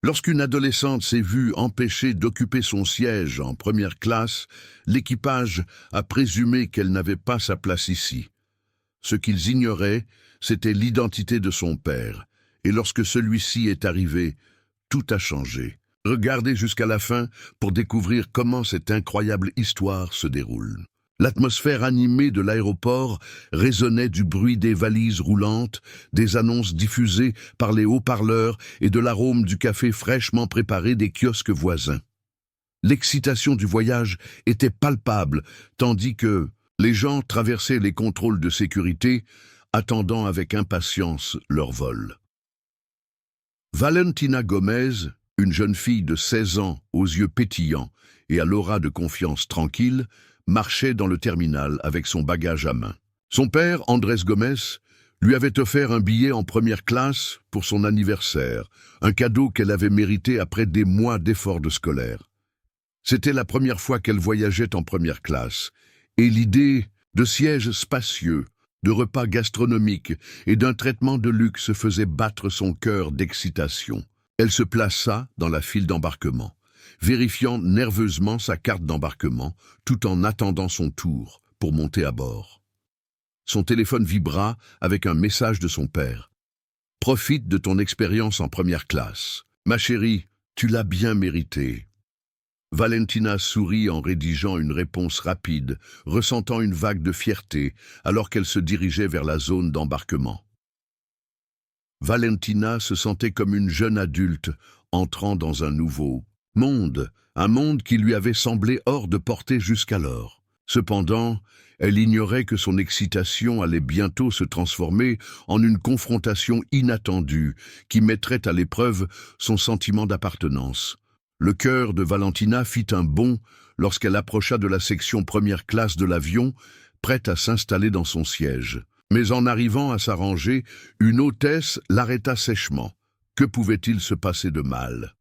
Lorsqu'une adolescente s'est vue empêchée d'occuper son siège en première classe, l'équipage a présumé qu'elle n'avait pas sa place ici. Ce qu'ils ignoraient, c'était l'identité de son père, et lorsque celui-ci est arrivé, tout a changé. Regardez jusqu'à la fin pour découvrir comment cette incroyable histoire se déroule. L'atmosphère animée de l'aéroport résonnait du bruit des valises roulantes, des annonces diffusées par les haut-parleurs et de l'arôme du café fraîchement préparé des kiosques voisins. L'excitation du voyage était palpable, tandis que les gens traversaient les contrôles de sécurité, attendant avec impatience leur vol. Valentina Gomez, une jeune fille de 16 ans aux yeux pétillants et à l'aura de confiance tranquille, marchait dans le terminal avec son bagage à main. Son père, Andrés Gomez, lui avait offert un billet en première classe pour son anniversaire, un cadeau qu'elle avait mérité après des mois d'efforts de scolaire. C'était la première fois qu'elle voyageait en première classe, et l'idée de sièges spacieux, de repas gastronomiques et d'un traitement de luxe faisait battre son cœur d'excitation. Elle se plaça dans la file d'embarquement, vérifiant nerveusement sa carte d'embarquement tout en attendant son tour pour monter à bord. Son téléphone vibra avec un message de son père. « Profite de ton expérience en première classe. Ma chérie, tu l'as bien mérité. » Valentina sourit en rédigeant une réponse rapide, ressentant une vague de fierté alors qu'elle se dirigeait vers la zone d'embarquement. Valentina se sentait comme une jeune adulte entrant dans un nouveau monde, un monde qui lui avait semblé hors de portée jusqu'alors. Cependant, elle ignorait que son excitation allait bientôt se transformer en une confrontation inattendue qui mettrait à l'épreuve son sentiment d'appartenance. Le cœur de Valentina fit un bond lorsqu'elle approcha de la section première classe de l'avion, prête à s'installer dans son siège. Mais en arrivant à sa rangée, une hôtesse l'arrêta sèchement. Que pouvait-il se passer de mal?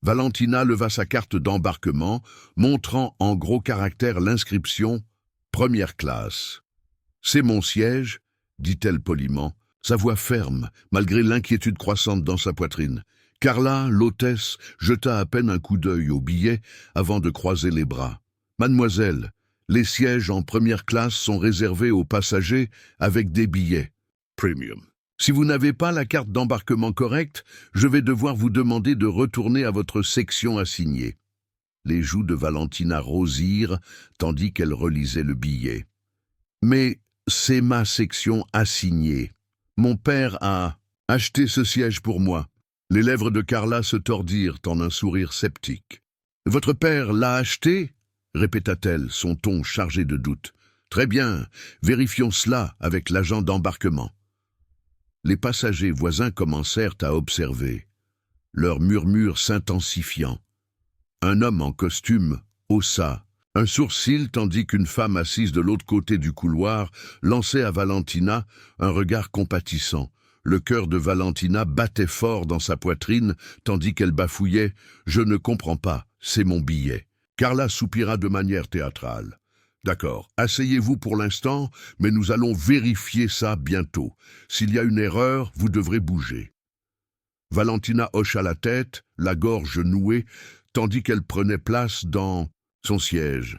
Valentina leva sa carte d'embarquement, montrant en gros caractères l'inscription « Première classe ». « C'est mon siège », dit-elle poliment, sa voix ferme, malgré l'inquiétude croissante dans sa poitrine. Carla, l'hôtesse, jeta à peine un coup d'œil au billet avant de croiser les bras. « Mademoiselle, les sièges en première classe sont réservés aux passagers avec des billets. Premium. Si vous n'avez pas la carte d'embarquement correcte, je vais devoir vous demander de retourner à votre section assignée. » Les joues de Valentina rosirent tandis qu'elle relisait le billet. « Mais c'est ma section assignée. Mon père a acheté ce siège pour moi. » Les lèvres de Carla se tordirent en un sourire sceptique. « Votre père l'a acheté ?» répéta-t-elle, son ton chargé de doute. « Très bien, vérifions cela avec l'agent d'embarquement. » Les passagers voisins commencèrent à observer, leurs murmures s'intensifiant. Un homme en costume haussa un sourcil tandis qu'une femme assise de l'autre côté du couloir lançait à Valentina un regard compatissant. Le cœur de Valentina battait fort dans sa poitrine, tandis qu'elle bafouillait « Je ne comprends pas, c'est mon billet ». Carla soupira de manière théâtrale. « D'accord, asseyez-vous pour l'instant, mais nous allons vérifier ça bientôt. S'il y a une erreur, vous devrez bouger. » Valentina hocha la tête, la gorge nouée, tandis qu'elle prenait place dans son siège.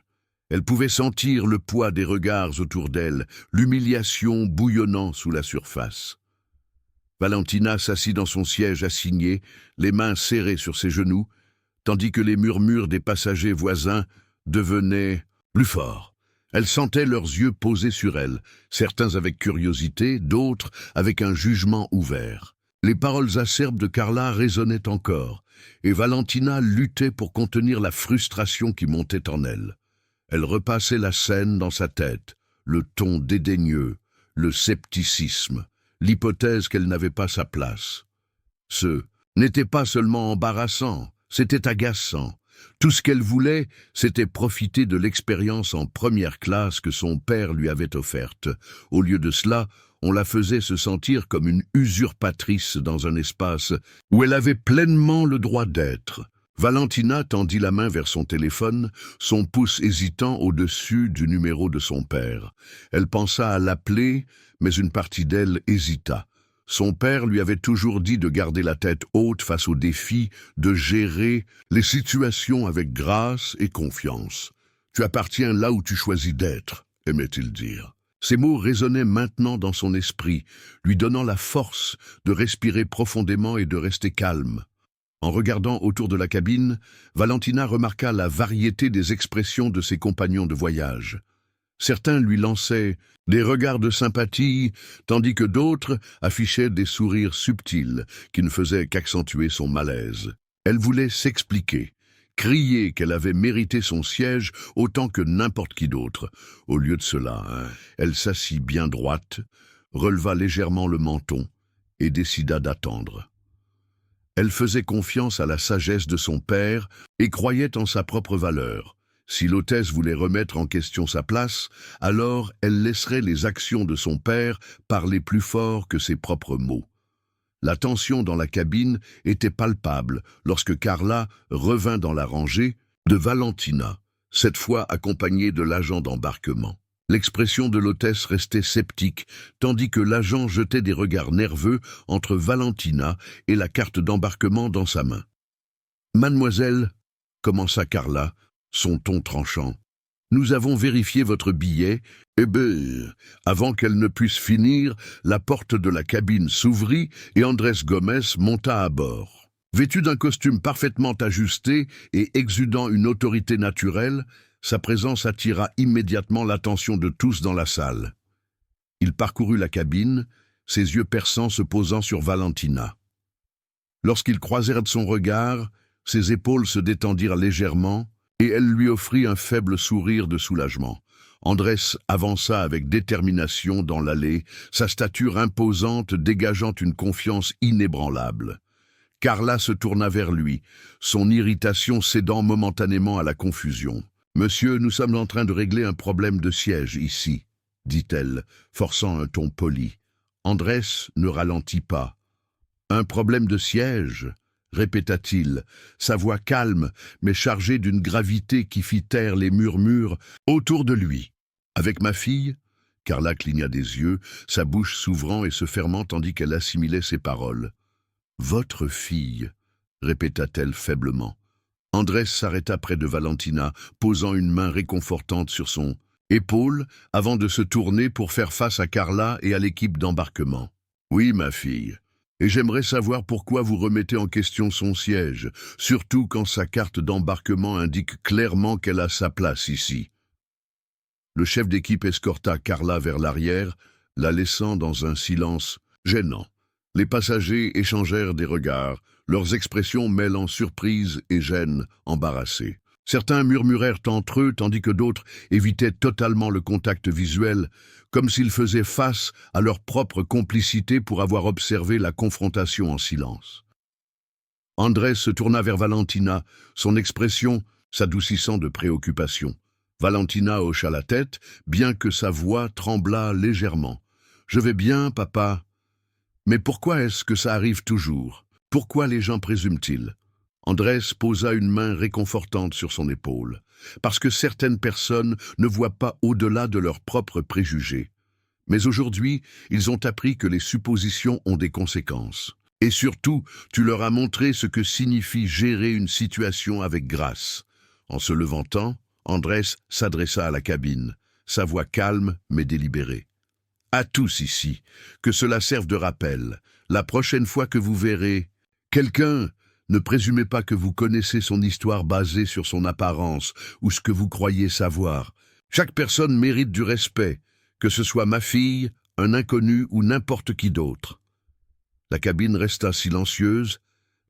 Elle pouvait sentir le poids des regards autour d'elle, l'humiliation bouillonnant sous la surface. Valentina s'assit dans son siège assigné, les mains serrées sur ses genoux, tandis que les murmures des passagers voisins devenaient plus forts. Elle sentait leurs yeux posés sur elle, certains avec curiosité, d'autres avec un jugement ouvert. Les paroles acerbes de Carla résonnaient encore, et Valentina luttait pour contenir la frustration qui montait en elle. Elle repassait la scène dans sa tête, le ton dédaigneux, le scepticisme, l'hypothèse qu'elle n'avait pas sa place. Ce n'était pas seulement embarrassant, c'était agaçant. Tout ce qu'elle voulait, c'était profiter de l'expérience en première classe que son père lui avait offerte. Au lieu de cela, on la faisait se sentir comme une usurpatrice dans un espace où elle avait pleinement le droit d'être. Valentina tendit la main vers son téléphone, son pouce hésitant au-dessus du numéro de son père. Elle pensa à l'appeler, mais une partie d'elle hésita. Son père lui avait toujours dit de garder la tête haute face aux défis, de gérer les situations avec grâce et confiance. « Tu appartiens là où tu choisis d'être », aimait-il dire. Ces mots résonnaient maintenant dans son esprit, lui donnant la force de respirer profondément et de rester calme. En regardant autour de la cabine, Valentina remarqua la variété des expressions de ses compagnons de voyage. Certains lui lançaient des regards de sympathie, tandis que d'autres affichaient des sourires subtils qui ne faisaient qu'accentuer son malaise. Elle voulait s'expliquer, crier qu'elle avait mérité son siège autant que n'importe qui d'autre. Au lieu de cela, elle s'assit bien droite, releva légèrement le menton et décida d'attendre. Elle faisait confiance à la sagesse de son père et croyait en sa propre valeur. Si l'hôtesse voulait remettre en question sa place, alors elle laisserait les actions de son père parler plus fort que ses propres mots. La tension dans la cabine était palpable lorsque Carla revint dans la rangée de Valentina, cette fois accompagnée de l'agent d'embarquement. L'expression de l'hôtesse restait sceptique, tandis que l'agent jetait des regards nerveux entre Valentina et la carte d'embarquement dans sa main. « Mademoiselle, » commença Carla, son ton tranchant, « nous avons vérifié votre billet. » Avant qu'elle ne puisse finir, la porte de la cabine s'ouvrit et Andrés Gómez monta à bord. Vêtu d'un costume parfaitement ajusté et exudant une autorité naturelle, sa présence attira immédiatement l'attention de tous dans la salle. Il parcourut la cabine, ses yeux perçants se posant sur Valentina. Lorsqu'ils croisèrent son regard, ses épaules se détendirent légèrement et elle lui offrit un faible sourire de soulagement. Andrés avança avec détermination dans l'allée, sa stature imposante dégageant une confiance inébranlable. Carla se tourna vers lui, son irritation cédant momentanément à la confusion. « Monsieur, nous sommes en train de régler un problème de siège ici, » dit-elle, forçant un ton poli. Andrés ne ralentit pas. « Un problème de siège ?» répéta-t-il, sa voix calme mais chargée d'une gravité qui fit taire les murmures autour de lui. « Avec ma fille ?» Carla cligna des yeux, sa bouche s'ouvrant et se fermant tandis qu'elle assimilait ses paroles. « Votre fille ?» répéta-t-elle faiblement. Andrés s'arrêta près de Valentina, posant une main réconfortante sur son épaule avant de se tourner pour faire face à Carla et à l'équipe d'embarquement. « Oui, ma fille. Et j'aimerais savoir pourquoi vous remettez en question son siège, surtout quand sa carte d'embarquement indique clairement qu'elle a sa place ici. » Le chef d'équipe escorta Carla vers l'arrière, la laissant dans un silence gênant. Les passagers échangèrent des regards, leurs expressions mêlant surprise et gêne embarrassée. Certains murmurèrent entre eux, tandis que d'autres évitaient totalement le contact visuel, comme s'ils faisaient face à leur propre complicité pour avoir observé la confrontation en silence. Andrés se tourna vers Valentina, son expression s'adoucissant de préoccupation. Valentina hocha la tête, bien que sa voix tremblât légèrement. « Je vais bien, papa. Mais pourquoi est-ce que ça arrive toujours? Pourquoi les gens présument-ils » Andrés posa une main réconfortante sur son épaule. « Parce que certaines personnes ne voient pas au-delà de leurs propres préjugés. Mais aujourd'hui, ils ont appris que les suppositions ont des conséquences. Et surtout, tu leur as montré ce que signifie gérer une situation avec grâce. » En se levantant, Andrés s'adressa à la cabine, sa voix calme mais délibérée. « À tous ici, que cela serve de rappel. La prochaine fois que vous verrez quelqu'un, ne présumez pas que vous connaissez son histoire basée sur son apparence ou ce que vous croyez savoir. Chaque personne mérite du respect, que ce soit ma fille, un inconnu ou n'importe qui d'autre. » La cabine resta silencieuse,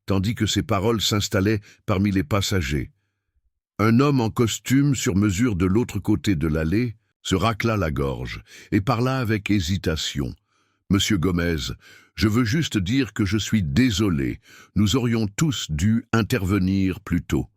tandis que ses paroles s'installaient parmi les passagers. Un homme en costume sur mesure de l'autre côté de l'allée se racla la gorge et parla avec hésitation. « Monsieur Gómez, je veux juste dire que je suis désolé. Nous aurions tous dû intervenir plus tôt. »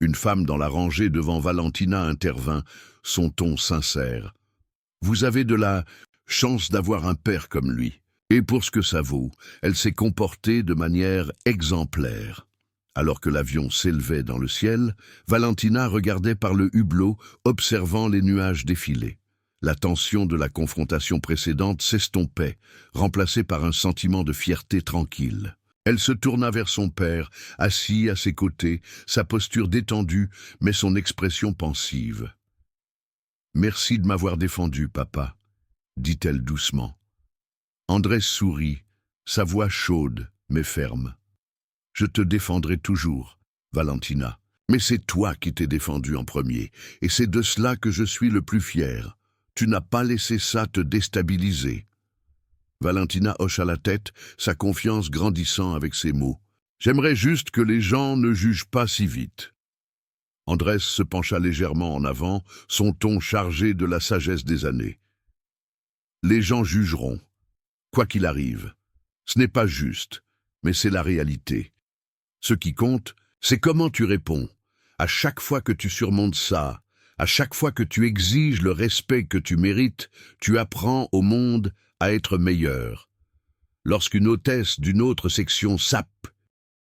Une femme dans la rangée devant Valentina intervint, son ton sincère. « Vous avez de la chance d'avoir un père comme lui. Et pour ce que ça vaut, elle s'est comportée de manière exemplaire. » Alors que l'avion s'élevait dans le ciel, Valentina regardait par le hublot, observant les nuages défiler. La tension de la confrontation précédente s'estompait, remplacée par un sentiment de fierté tranquille. Elle se tourna vers son père, assis à ses côtés, sa posture détendue, mais son expression pensive. « Merci de m'avoir défendu, papa, » dit-elle doucement. Andrés sourit, sa voix chaude, mais ferme. « Je te défendrai toujours, Valentina. Mais c'est toi qui t'es défendu en premier, et c'est de cela que je suis le plus fier. Tu n'as pas laissé ça te déstabiliser. » Valentina hocha la tête, sa confiance grandissant avec ces mots. « J'aimerais juste que les gens ne jugent pas si vite. » Andrés se pencha légèrement en avant, son ton chargé de la sagesse des années. « Les gens jugeront, quoi qu'il arrive. Ce n'est pas juste, mais c'est la réalité. Ce qui compte, c'est comment tu réponds. À chaque fois que tu surmontes ça, à chaque fois que tu exiges le respect que tu mérites, tu apprends au monde à être meilleur. Lorsqu'une hôtesse d'une autre section sape